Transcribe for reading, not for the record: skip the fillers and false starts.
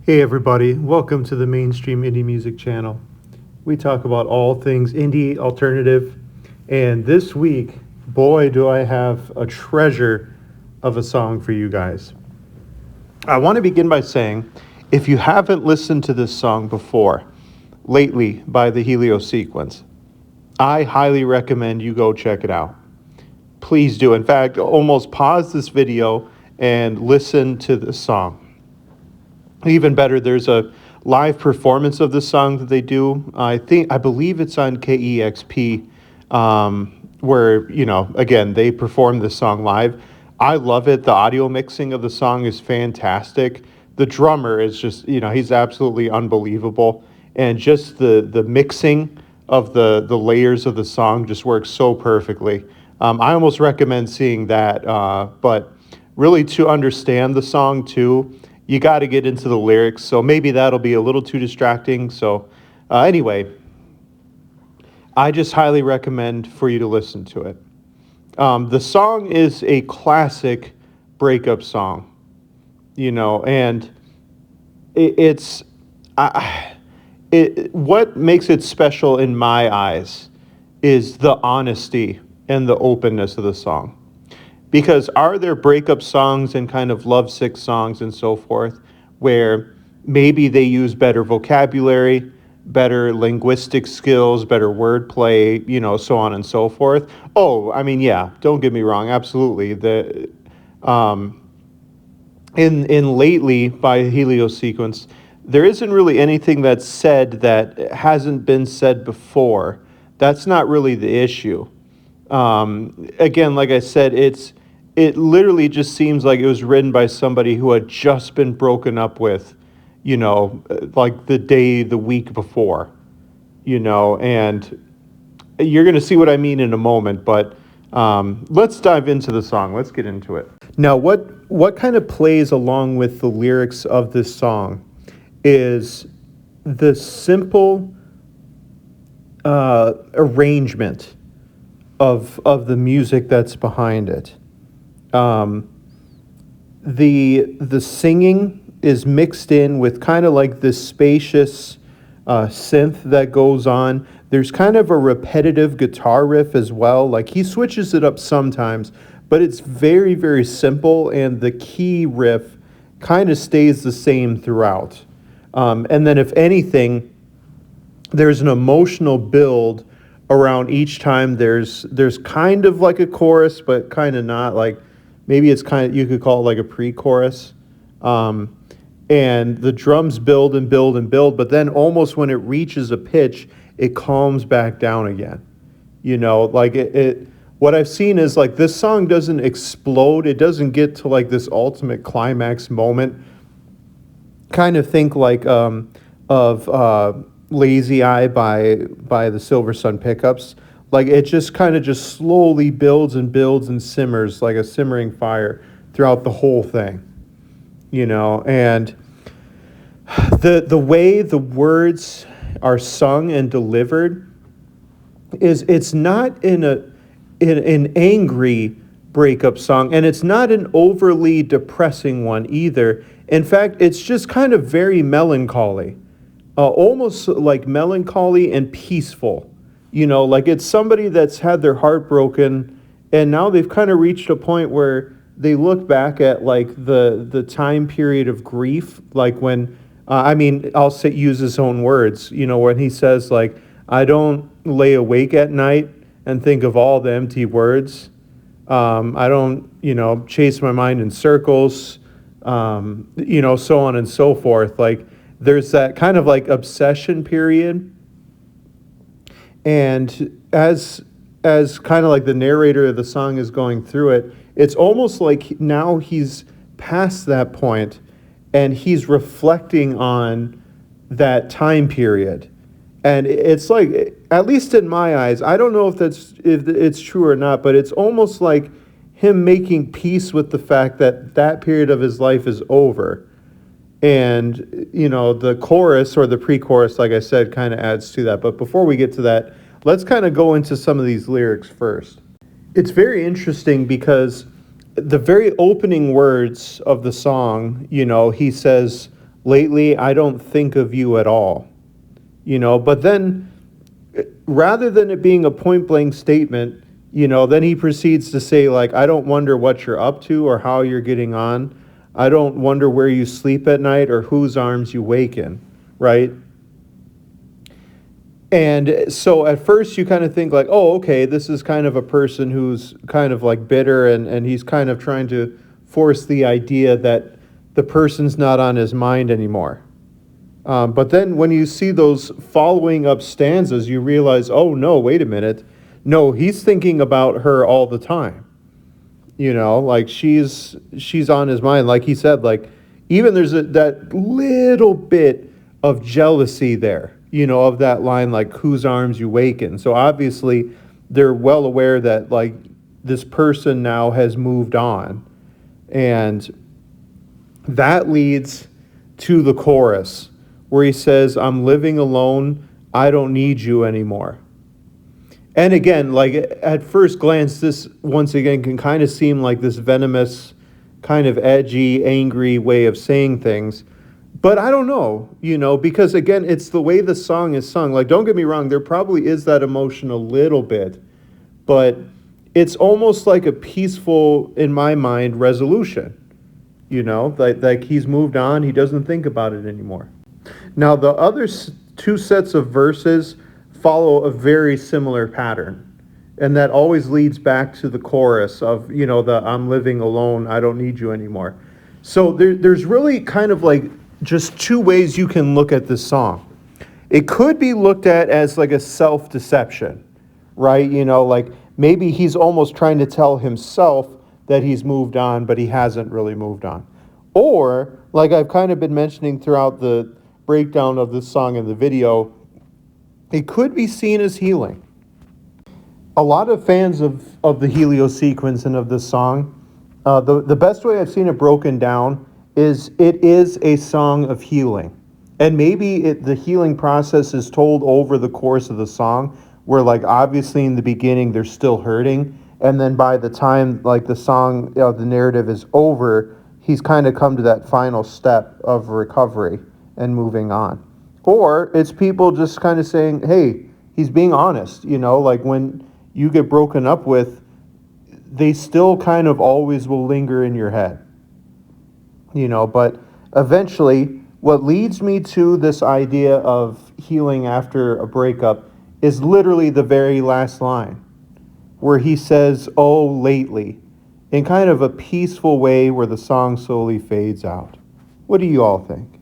Hey everybody, welcome to the Mainstream Indie Music channel. We talk about all things indie, alternative, and this week, boy, do I have a treasure of a song for you guys. I want to begin by saying, if you haven't listened to this song before, Lately by the Helio sequence, I highly recommend you go check it out. Please do. In fact, almost pause this video and listen to this song. Even better, there's a live performance of the song that they do. I believe it's on KEXP, where, again, they perform the song live. I love it. The audio mixing of the song is fantastic. The drummer is just, he's absolutely unbelievable. And just the mixing of the layers of the song just works so perfectly. I almost recommend seeing that, but really to understand the song too, you got to get into the lyrics, so maybe that'll be a little too distracting. So anyway, I just highly recommend for you to listen to it. The song is a classic breakup song, and what makes it special in my eyes is the honesty and the openness of the song. Because are there breakup songs and kind of lovesick songs and so forth where maybe they use better vocabulary, better linguistic skills, better wordplay, so on and so forth? Oh, I mean, yeah, don't get me wrong, absolutely. In Lately by Helio sequence, there isn't really anything that's said that hasn't been said before. That's not really the issue. Again, like I said, it literally just seems like it was written by somebody who had just been broken up with, like the week before, and you're going to see what I mean in a moment, but let's dive into the song. Let's get into it. Now, what kind of plays along with the lyrics of this song is the simple arrangement of the music that's behind it. The singing is mixed in with kind of like this spacious synth that goes on. There's kind of a repetitive guitar riff as well. Like he switches it up sometimes, but it's very, very simple, and the key riff kind of stays the same throughout. And then if anything, there's an emotional build around each time. There's kind of like a chorus, but kind of not. Like maybe it's kind of, you could call it like a pre-chorus. And the drums build and build and build, but then almost when it reaches a pitch, it calms back down again. Like what I've seen is like this song doesn't explode. It doesn't get to like this ultimate climax moment. Kind of think like of Lazy Eye by the Silver Sun Pickups. Like it just kind of just slowly builds and builds and simmers like a simmering fire throughout the whole thing, and the way the words are sung and delivered it's not in an angry breakup song, and it's not an overly depressing one either. In fact, it's just kind of very melancholy. Almost like melancholy and peaceful, like it's somebody that's had their heart broken, and now they've kind of reached a point where they look back at like the time period of grief, like when, I'll use his own words, when he says like, I don't lay awake at night and think of all the empty words. I don't, chase my mind in circles, so on and so forth. Like, there's that kind of like obsession period. And as kind of like the narrator of the song is going through it, it's almost like now he's past that point and he's reflecting on that time period. And it's like, at least in my eyes, I don't know if it's true or not, but it's almost like him making peace with the fact that that period of his life is over. And, the chorus or the pre-chorus, like I said, kind of adds to that. But before we get to that, let's kind of go into some of these lyrics first. It's very interesting because the very opening words of the song, he says, Lately, I don't think of you at all. But then rather than it being a point blank statement, then he proceeds to say, like, I don't wonder what you're up to or how you're getting on. I don't wonder where you sleep at night or whose arms you wake in, right? And so at first you kind of think like, oh, okay, this is kind of a person who's kind of like bitter, and he's kind of trying to force the idea that the person's not on his mind anymore. But then when you see those following up stanzas, you realize, oh no, wait a minute. No, he's thinking about her all the time. Like she's on his mind. Like he said, like even there's that little bit of jealousy there, of that line, like whose arms you wake in. So obviously they're well aware that like this person now has moved on. And that leads to the chorus where he says, I'm living alone, I don't need you anymore. And again, like at first glance, this once again can kind of seem like this venomous, kind of edgy, angry way of saying things. But I don't know, because again, it's the way the song is sung. Like, don't get me wrong, there probably is that emotion a little bit, but it's almost like a peaceful, in my mind, resolution. Like he's moved on, he doesn't think about it anymore. Now, the other two sets of verses follow a very similar pattern. And that always leads back to the chorus of, the I'm living alone, I don't need you anymore. So there's really kind of like just two ways you can look at this song. It could be looked at as like a self-deception, right? Like maybe he's almost trying to tell himself that he's moved on, but he hasn't really moved on. Or, like I've kind of been mentioning throughout the breakdown of this song in the video, it could be seen as healing. A lot of fans of the Helio sequence and of this song, the best way I've seen it broken down is it is a song of healing. And maybe the healing process is told over the course of the song, where like obviously in the beginning they're still hurting, and then by the time like the song, the narrative is over, he's kind of come to that final step of recovery and moving on. Or it's people just kind of saying, hey, he's being honest, like when you get broken up with, they still kind of always will linger in your head, but eventually what leads me to this idea of healing after a breakup is literally the very last line where he says, oh, lately, in kind of a peaceful way where the song slowly fades out. What do you all think?